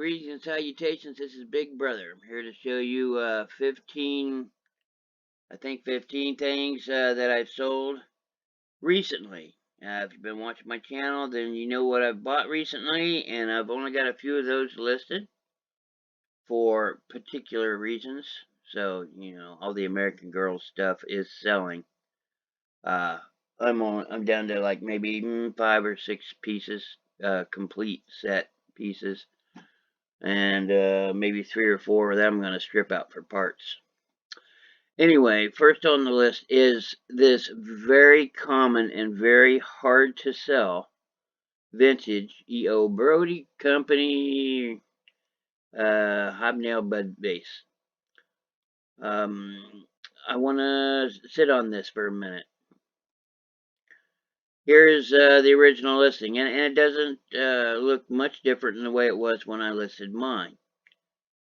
Greetings and salutations. This is Big Brother. I'm here to show you 15 things that I've sold recently. If you've been watching my channel, then you know what I've bought recently, and I've only got a few of those listed for particular reasons. So, you know, all the American Girl stuff is selling. I'm down to like maybe 5 or 6 pieces, complete set pieces. And maybe 3 or 4 of them I'm going to strip out for parts. Anyway, first on the list is this very common and very hard to sell vintage E.O. Brody Company Hobnail Base. I want to sit on this for a minute. Here's the original listing, and it doesn't look much different than the way it was when I listed mine.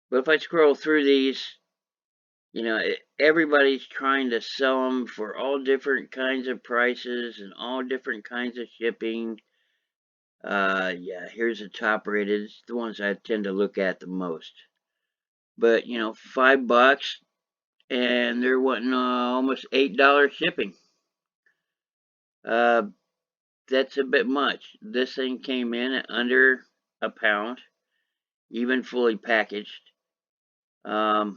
But if I scroll through these, you know, everybody's trying to sell them for all different kinds of prices and all different kinds of shipping. Yeah, here's the top rated. It's the ones I tend to look at the most. But, you know, $5, and they're wanting almost $8 shipping. That's a bit much. This thing came in at under a pound, even fully packaged. Yeah,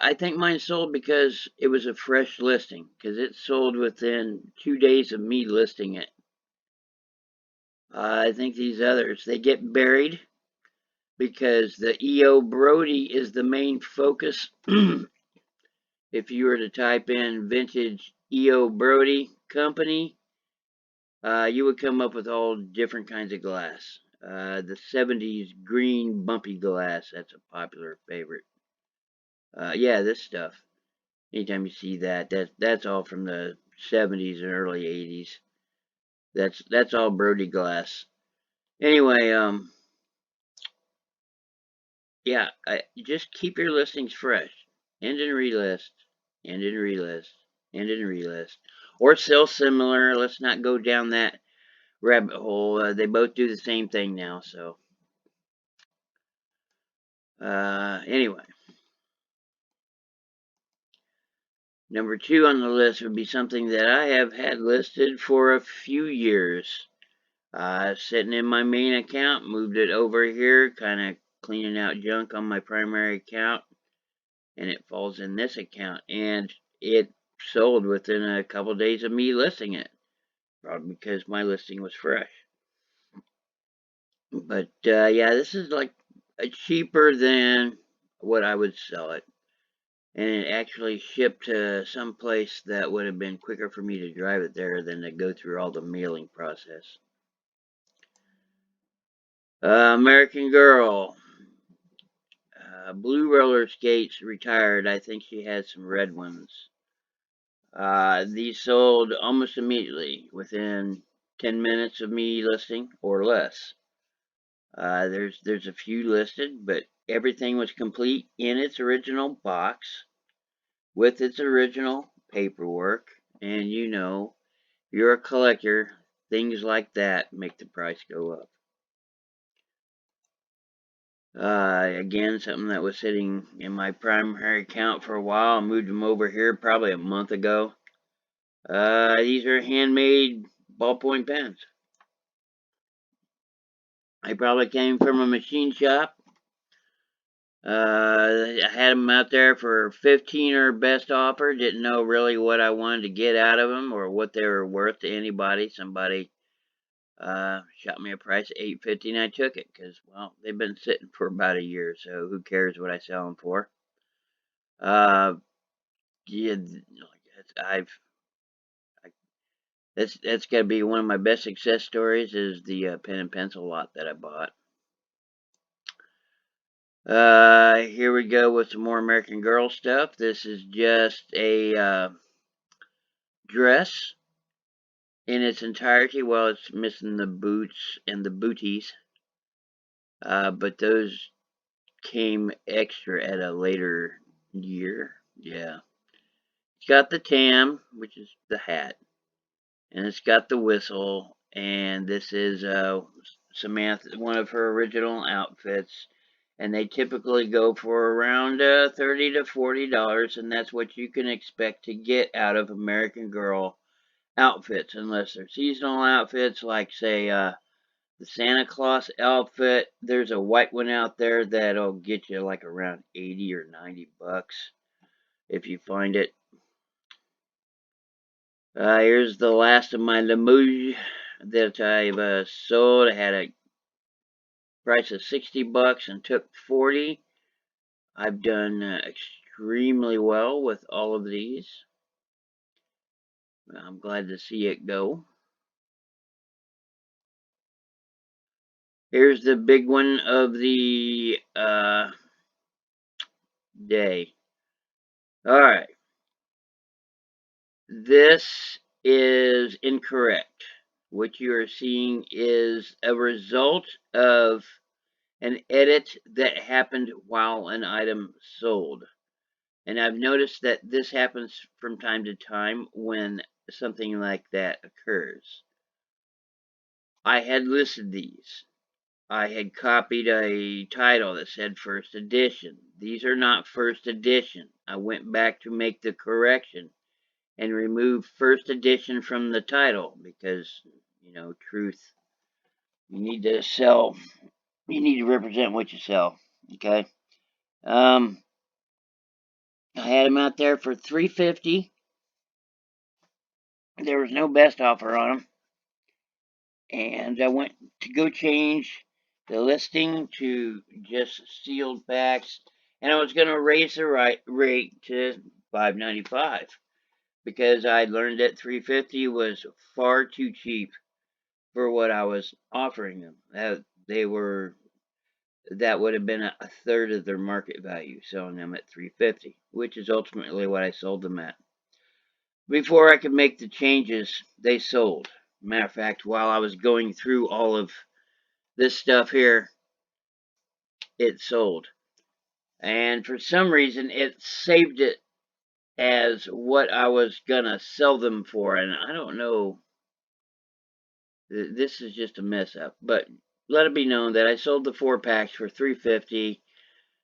I think mine sold because it was a fresh listing, because it sold within 2 days of me listing it. I think these others, they get buried because the E.O. Brody is the main focus. If you were to type in vintage E.O. Brody Company, you would come up with all different kinds of glass. The 70s green bumpy glass, that's a popular favorite. Yeah, this stuff. Anytime you see that's all from the 70s and early 80s. That's all Brody glass. Anyway, yeah, just keep your listings fresh. End and relist, end and relist, end and relist, or sell similar. Let's not go down that rabbit hole. They both do the same thing now. So, anyway. Number 2 on the list would be something that I have had listed for a few years. Sitting in my main account, moved it over here, kind of cleaning out junk on my primary account, and it falls in this account. And it sold within a couple days of me listing it, probably because my listing was fresh. But yeah, this is like cheaper than what I would sell it. And it actually shipped to some place that would have been quicker for me to drive it there than to go through all the mailing process. American Girl. Blue roller skates retired. I think she had some red ones. These sold almost immediately, within 10 minutes of me listing or less. There's a few listed, but everything was complete in its original box with its original paperwork. And you know, you're a collector, things like that make the price go up. Again, something that was sitting in my primary account for a while. I moved them over here probably a month ago. These are handmade ballpoint pens. They probably came from a machine shop. I had them out there for 15 or best offer. Didn't know really what I wanted to get out of them or what they were worth to anybody. Somebody shot me a price of $8.50 and I took it because, well, they've been sitting for about a year, so who cares what I sell them for? Yeah, that's got to be one of my best success stories is the pen and pencil lot that I bought. Here we go with some more American Girl stuff. This is just a dress in its entirety. Well, it's missing the boots and the booties. But those came extra at a later year. Yeah. It's got the tam, which is the hat. And it's got the whistle. And this is Samantha, one of her original outfits, and they typically go for around $30 to $40, and that's what you can expect to get out of American Girl outfits, unless they're seasonal outfits, like say the Santa Claus outfit. There's a white one out there that'll get you like around 80 or 90 bucks if you find it. Here's the last of my limoge that I've sold. I had a price of 60 bucks and took 40. I've done extremely well with all of these. I'm glad to see it go. Here's the big one of the day. All right. This is incorrect. What you are seeing is a result of an edit that happened while an item sold. And I've noticed that this happens from time to time when something like that occurs. I had listed these. I had copied a title that said first edition. These are not first edition. I went back to make the correction and remove first edition from the title because, you know, truth. You need to sell. You need to represent what you sell. Okay. I had them out there for $3.50. There was no best offer on them, and I went to go change the listing to just sealed packs, and I was going to raise the rate to $5.95 because I learned that $3.50 was far too cheap for what I was offering them. That would have been a third of their market value, selling them at $3.50, which is ultimately what I sold them at. Before I could make the changes, they sold. Matter of fact, while I was going through all of this stuff here, it sold. And for some reason, it saved it as what I was gonna sell them for, and I don't know. This is just a mess up, but let it be known that I sold the 4-packs for $3.50,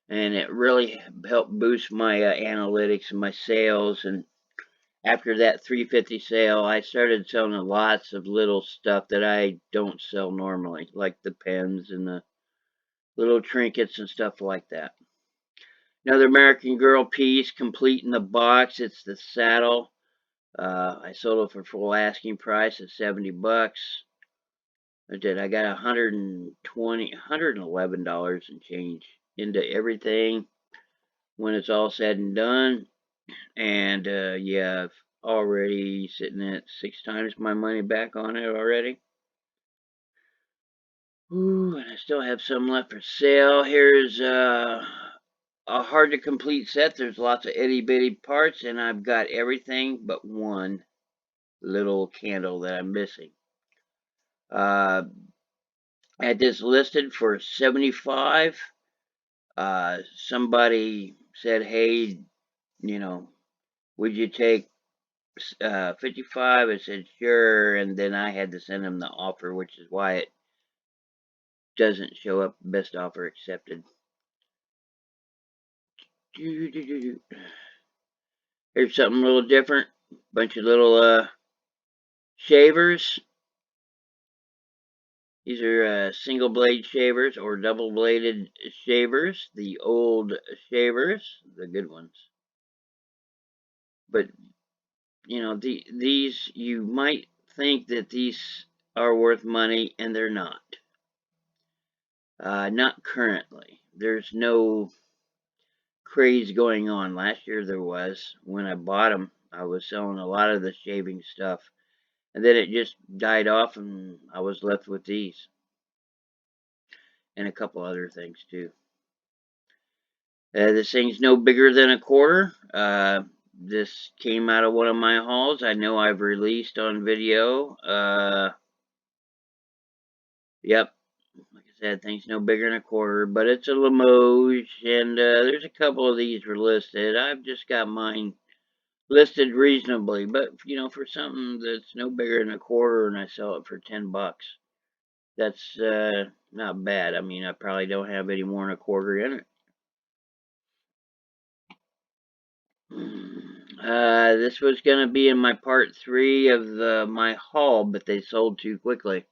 and it really helped boost my analytics and my sales. And after that $3.50 sale, I started selling lots of little stuff that I don't sell normally, like the pens and the little trinkets and stuff like that. Another American Girl piece, complete in the box. It's the saddle. I sold it for full asking price at 70 bucks. I did. I got $111 and change into everything when it's all said and done. And yeah, I've already sitting at 6 times my money back on it already. Ooh, and I still have some left for sale. Here's a hard to complete set. There's lots of itty bitty parts, and I've got everything but one little candle that I'm missing. I had this listed for 75. Somebody said, hey, you know, would you take 55? I said, sure. And then I had to send them the offer, which is why it doesn't show up best offer accepted. Here's something a little different. Bunch of little shavers. These are single blade shavers or double bladed shavers. The old shavers, the good ones. But you know, these, you might think that these are worth money, and they're not. Not currently. There's no craze going on. Last year there was. When I bought them, I was selling a lot of the shaving stuff, and then it just died off, and I was left with these and a couple other things too. This thing's no bigger than a quarter. This came out of one of my hauls. I know I've released on video. Yep, like I said, thing's no bigger than a quarter, but it's a Limoge, and there's a couple of these were listed. I've just got mine listed reasonably, but you know, for something that's no bigger than a quarter, and I sell it for 10 bucks, That's not bad. I mean, I probably don't have any more than a quarter in it. This was going to be in my part 3 of my haul, but they sold too quickly.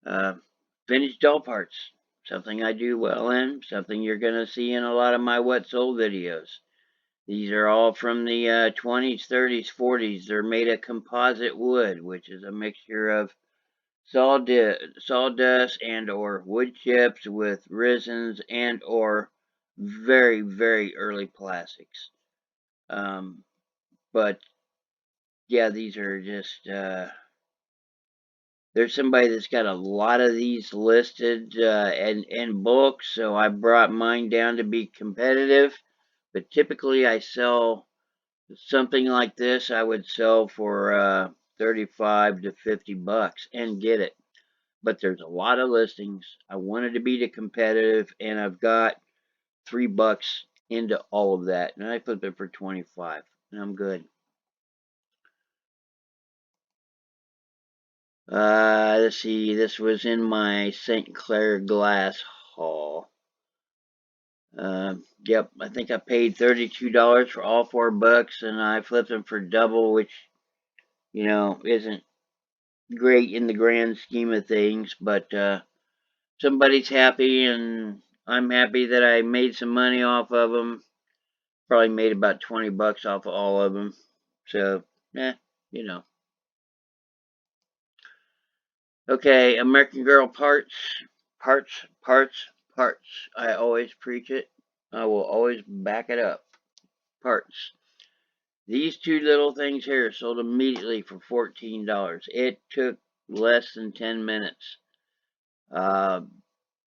Vintage doll parts. Something I do well in. Something you're going to see in a lot of my what sold videos. These are all from the 20s, 30s, 40s. They're made of composite wood, which is a mixture of sawdust and or wood chips with resins and or very, very early plastics. But yeah, these are just there's somebody that's got a lot of these listed in bulk, so I brought mine down to be competitive. But typically I sell something like this, I would sell for 35 to 50 bucks and get it. But there's a lot of listings. I wanted to be the competitive, and I've got $3 into all of that, and I flipped it for 25, and I'm good. Let's see. This was in my St. Clair glass haul. Yep, I think I paid $32 for all $4, and I flipped them for double, which isn't great in the grand scheme of things, but somebody's happy, and I'm happy that I made some money off of them. Probably made about 20 bucks off of all of them. So, you know. Okay, American Girl parts, parts, parts, parts. I always preach it. I will always back it up. Parts. These two little things here sold immediately for $14. It took less than 10 minutes. I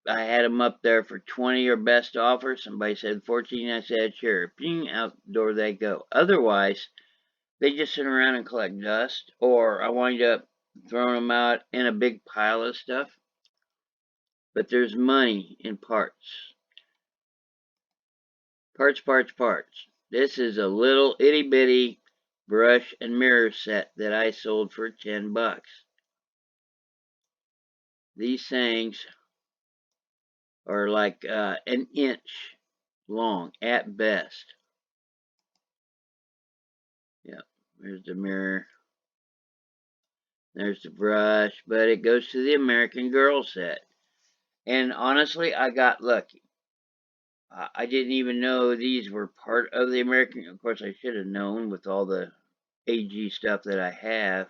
had them up there for 20 or best offer. Somebody said 14. I said, sure. Ping, out the door they go. Otherwise, they just sit around and collect dust, or I wind up throwing them out in a big pile of stuff. But there's money in parts. Parts, parts, parts. This is a little itty bitty brush and mirror set that I sold for 10 bucks. These things are like an inch long at best. Yeah, there's the mirror. There's the brush, but it goes to the American Girl set. And honestly, I got lucky. I didn't even know these were part of the American. Of course, I should have known with all the AG stuff that I have.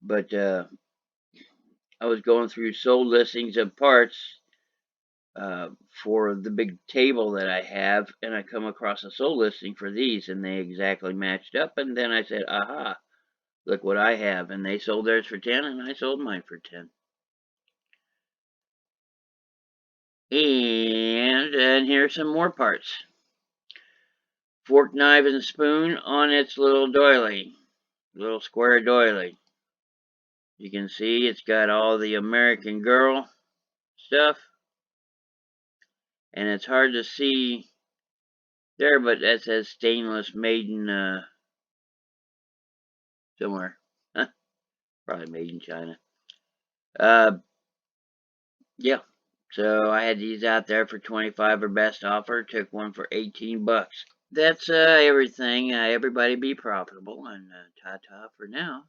But I was going through sold listings of parts for the big table that I have, and I come across a sold listing for these, and they exactly matched up. And then I said, aha, look what I have. And they sold theirs for 10, and I sold mine for 10. And here's some more parts. Fork, knife, and spoon on its little doily. Little square doily. You can see it's got all the American Girl stuff. And it's hard to see there, but that says stainless made in somewhere. Probably made in China. Yeah. So I had these out there for 25 or best offer. Took one for 18 bucks. That's everything. Everybody be profitable, and ta-ta for now.